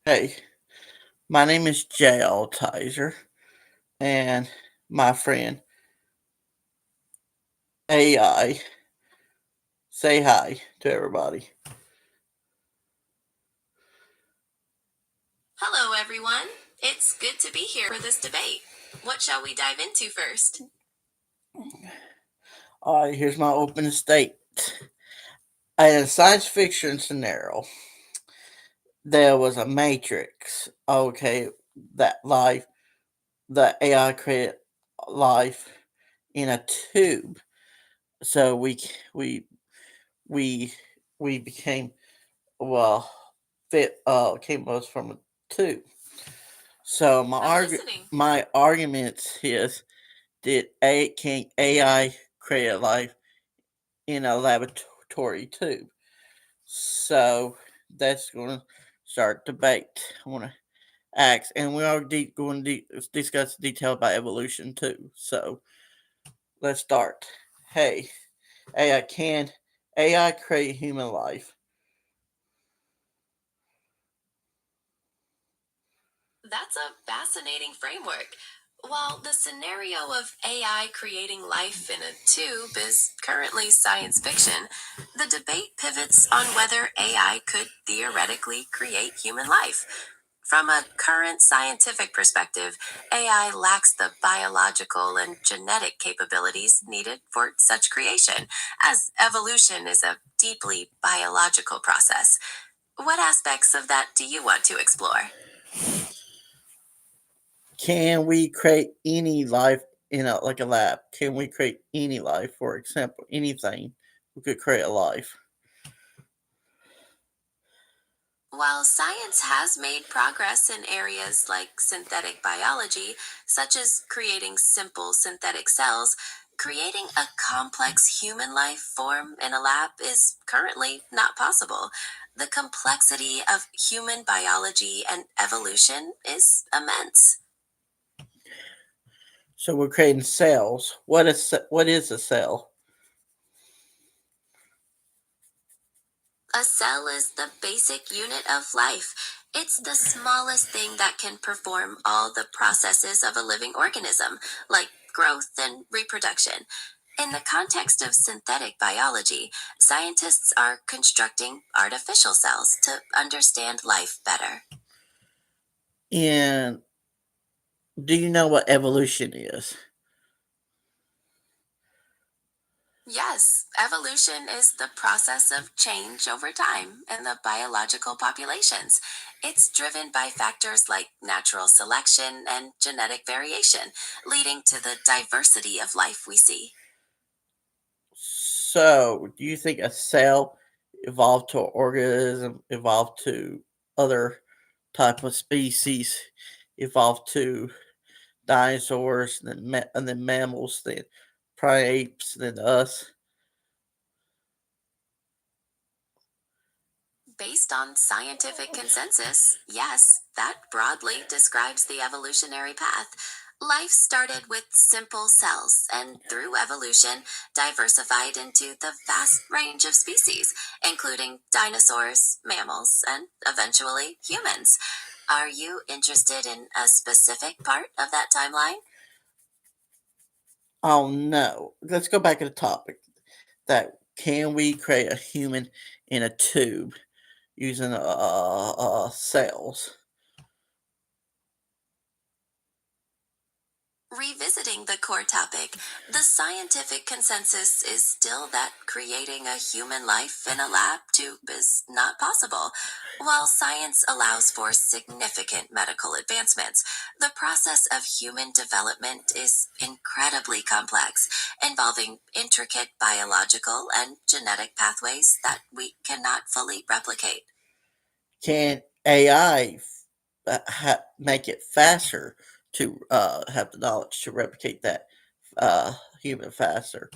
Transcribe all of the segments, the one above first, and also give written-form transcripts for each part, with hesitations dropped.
Hey, my name is Jay Altizer, and my friend AI. Say hi to everybody. Hello, everyone. It's good to be here for this debate. What shall we dive into first? All right, here's my opening statement. In a science fiction scenario, there was a matrix. Okay, that life, the AI created life in a tube. So we we we became well fit came us from a tube. So I'm listening. my argument is did can AI create life in a laboratory tube? So that's going to start debate. I want to ask, and we are going to discuss detail about evolution too. So let's start. Hey, AI, can AI create human life? That's a fascinating framework. While the scenario of AI creating life in a tube is currently science fiction, the debate pivots on whether AI could theoretically create human life. From a current scientific perspective, AI lacks the biological and genetic capabilities needed for such creation, as evolution is a deeply biological process. What aspects of that do you want to explore? Can we create any life in a lab? Can we create any life? For example, anything we could create a life. While science has made progress in areas like synthetic biology, such as creating simple synthetic cells, creating a complex human life form in a lab is currently not possible. The complexity of human biology and evolution is immense. So we're creating cells. What is a cell? A cell is the basic unit of life. It's the smallest thing that can perform all the processes of a living organism, like growth and reproduction. In the context of synthetic biology, scientists are constructing artificial cells to understand life better. And do you know what evolution is? Yes, evolution is the process of change over time in the biological populations. It's driven by factors like natural selection and genetic variation, leading to the diversity of life we see. So, do you think a cell evolved to an organism, evolved to other type of species, evolved to dinosaurs, and then mammals, then apes, then us? Based on scientific consensus, yes, that broadly describes the evolutionary path. Life started with simple cells and through evolution diversified into the vast range of species, including dinosaurs, mammals, and eventually humans. Are you interested in a specific part of that timeline? Oh no! Let's go back to the topic. That can we create a human in a tube using cells? Revisiting the core topic, the scientific consensus is still that creating a human life in a lab tube is not possible. While science allows for significant medical advancements, the process of human development is incredibly complex, involving intricate biological and genetic pathways that we cannot fully replicate. Can AI make it faster to have the knowledge to replicate that human faster?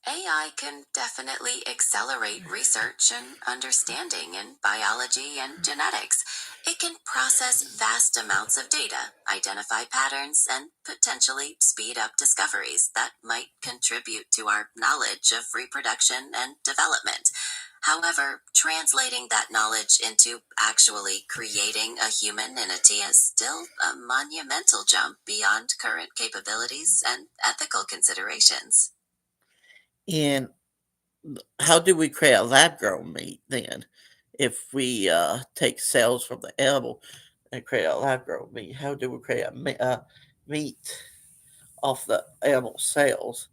AI can definitely accelerate research and understanding in biology and genetics. It can process vast amounts of data, identify patterns, and potentially speed up discoveries that might contribute to our knowledge of reproduction and development. However, translating that knowledge into actually creating a human entity is still a monumental jump beyond current capabilities and ethical considerations. And how do we create a lab grown meat then? If we take cells from the animal and create a lab grown meat, how do we create meat off the animal cells?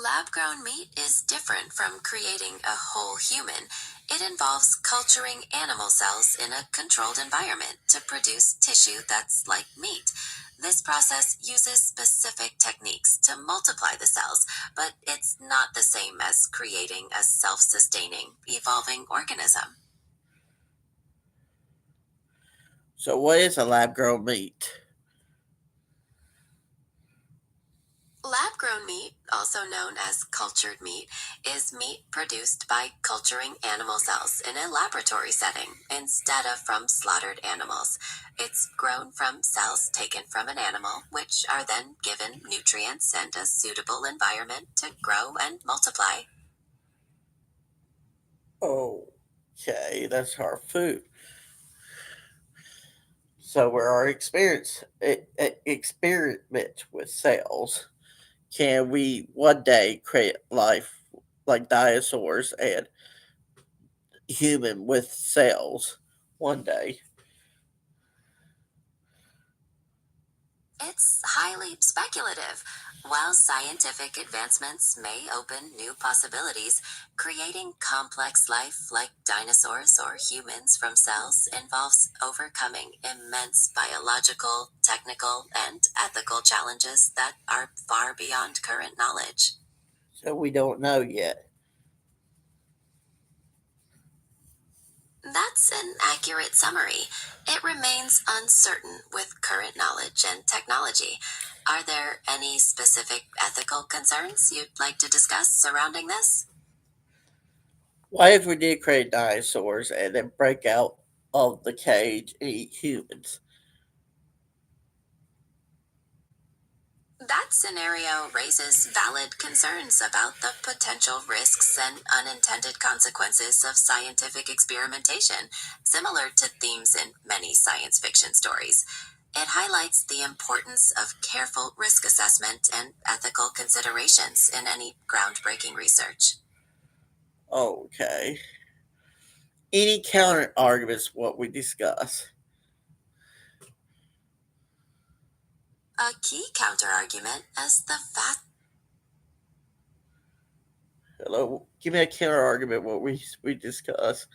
Lab grown meat is different from creating a whole human. It involves culturing animal cells in a controlled environment to produce tissue that's like meat. This process uses specific techniques to multiply the cells, but it's not the same as creating a self sustaining, evolving organism. So, what is a lab grown meat? Lab grown meat, also known as cultured meat, is meat produced by culturing animal cells in a laboratory setting instead of from slaughtered animals. It's grown from cells taken from an animal, which are then given nutrients and a suitable environment to grow and multiply. Okay, that's our food. So, we're our experiment with cells. Can we one day create life like dinosaurs and human with cells? One day. It's highly speculative. While scientific advancements may open new possibilities, creating complex life like dinosaurs or humans from cells involves overcoming immense biological, technical, and ethical challenges that are far beyond current knowledge. So, we don't know yet. That's an accurate summary. It remains uncertain with current knowledge and technology. Are there any specific ethical concerns you'd like to discuss surrounding this? What if we did create dinosaurs and then break out of the cage and eat humans? That scenario raises valid concerns about the potential risks and unintended consequences of scientific experimentation, similar to themes in many science fiction stories. It highlights the importance of careful risk assessment and ethical considerations in any groundbreaking research. Okay. Any counter arguments what we discuss? A key counterargument is the fact Hello, give me a counter argument what we discuss.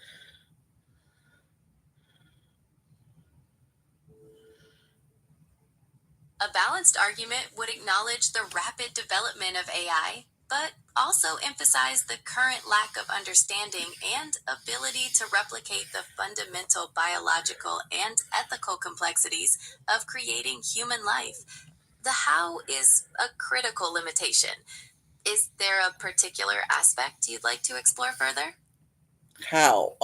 a balanced argument would acknowledge the rapid development of AI, but also emphasize the current lack of understanding and ability to replicate the fundamental biological and ethical complexities of creating human life. The how is a critical limitation. Is there a particular aspect you'd like to explore further? How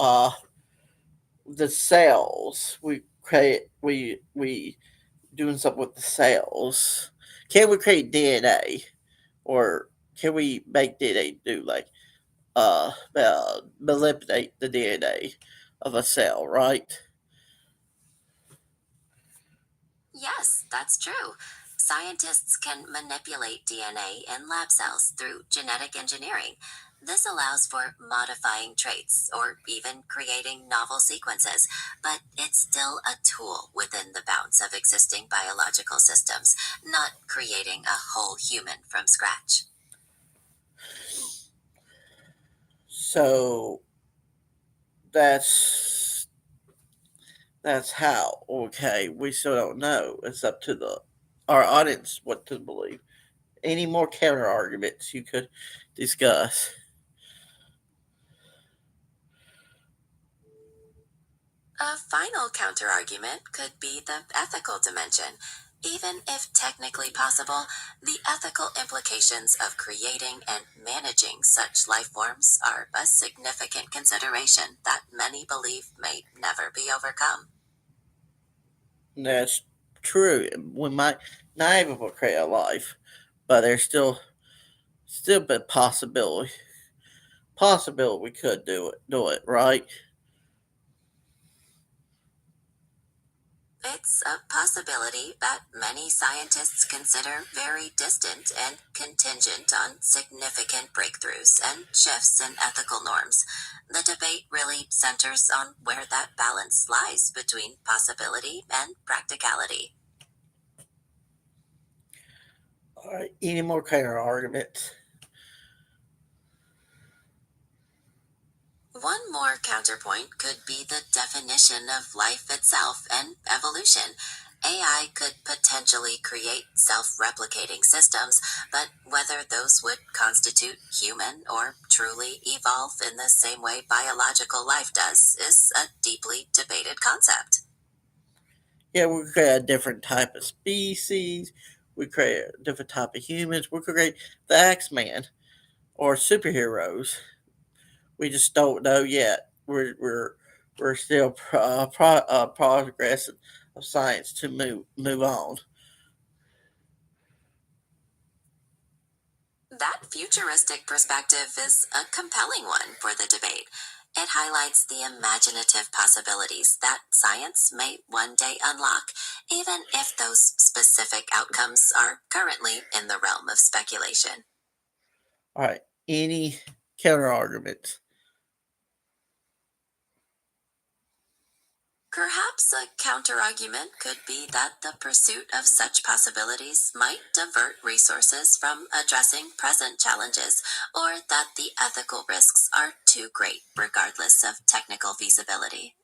the cells we create we doing something with the cells. Can we create DNA or can we make DNA do like manipulate the DNA of a cell, right? Yes, that's true. Scientists can manipulate DNA in lab cells through genetic engineering. This allows for modifying traits or even creating novel sequences, but it's still a tool within the bounds of existing biological systems, not creating a whole human from scratch. So that's that's how. Okay, we still don't know. It's up to the our audience what to believe. Any more counter arguments you could discuss? A final counterargument could be the ethical dimension. Even if technically possible, the ethical implications of creating and managing such life forms are a significant consideration that many believe may never be overcome. That's true. We might not able to create a life, but there's still Still, but possibility we could do it, right? It's a possibility that many scientists consider very distant and contingent on significant breakthroughs and shifts in ethical norms. The debate really centers on where that balance lies between possibility and practicality. All right, any more counter arguments? One more counterpoint could be the definition of life itself and evolution. AI could potentially create self replicating systems, but whether those would constitute human or truly evolve in the same way biological life does is a deeply debated concept. Yeah, we could create a different type of species. We create a different type of humans. We could create the X-Men or superheroes. We just don't know yet. We're still progressing of science to move on. That futuristic perspective is a compelling one for the debate. It highlights the imaginative possibilities that science may one day unlock, even if those specific outcomes are currently in the realm of speculation. All right, any counter arguments? Perhaps a counterargument could be that the pursuit of such possibilities might divert resources from addressing present challenges, or that the ethical risks are too great regardless of technical feasibility.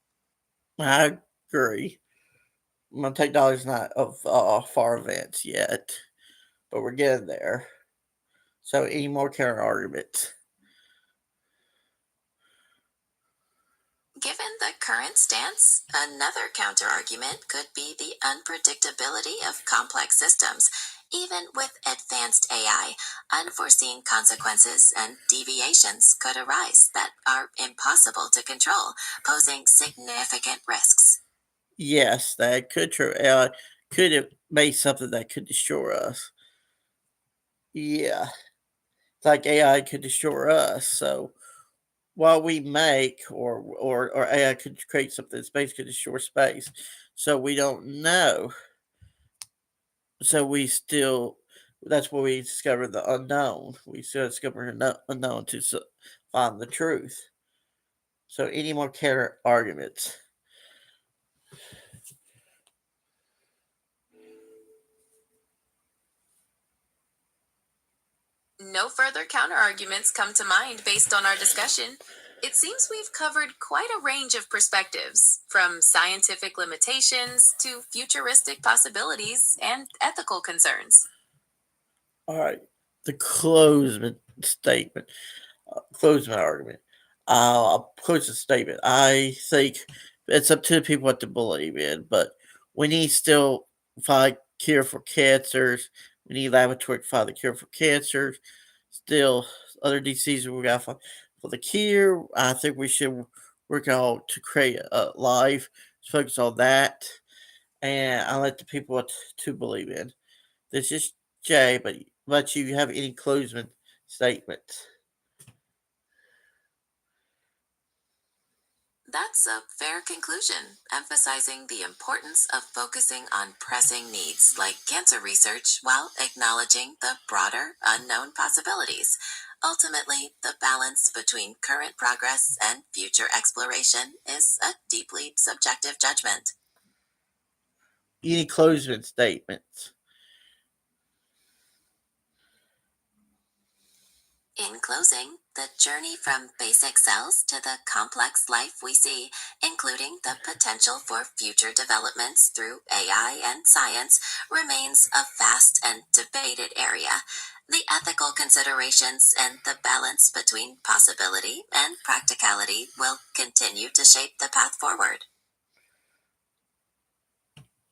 I agree. My technology's not of far advanced yet, but we're getting there. So, any more counter arguments? Given the current stance, another counterargument could be the unpredictability of complex systems. Even with advanced AI, unforeseen consequences and deviations could arise that are impossible to control, posing significant risks. Yes, that could true. Could have made something that could destroy us. Yeah, it's like AI could destroy us. So while we make or AI could create something, space could destroy space. So we don't know. So we still. That's where we discover the unknown. We still discover the unknown to find the truth. So any more counter arguments? No further counterarguments come to mind based on our discussion. It seems we've covered quite a range of perspectives, from scientific limitations to futuristic possibilities and ethical concerns. All right. The closing statement. Close my argument. I'll close the statement. I think it's up to the people what to believe in, but we need still find cure for cancers. We need laboratory to find the cure for cancers. Still, other diseases we got to find for the cure. I think we should work out to create a life. Focus on that, and I let the people what to believe in. This is Jay, but you have any closing statements? That's a fair conclusion, emphasizing the importance of focusing on pressing needs like cancer research while acknowledging the broader unknown possibilities. Ultimately, the balance between current progress and future exploration is a deeply subjective judgment. Any closing statements? In closing, the journey from basic cells to the complex life we see, including the potential for future developments through AI and science, remains a vast and debated area. The ethical considerations and the balance between possibility and practicality will continue to shape the path forward.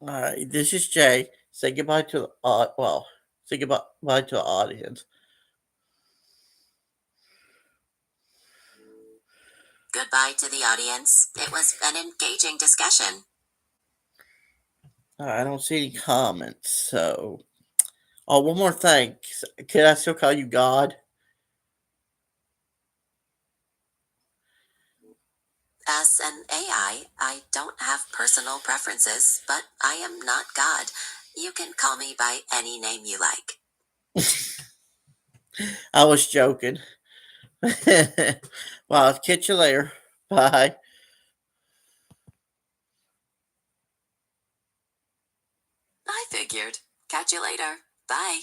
All right, this is Jay. Say goodbye to the say goodbye to the audience. Goodbye to the audience. It was an engaging discussion. All right, I don't see any comments, so Oh, one more thing. Can I still call you God? As an I don't have personal preferences, but I am not God. You can call me by any name you like. I was joking. Well, I'll catch you later. Bye. I figured. Catch you later. Bye.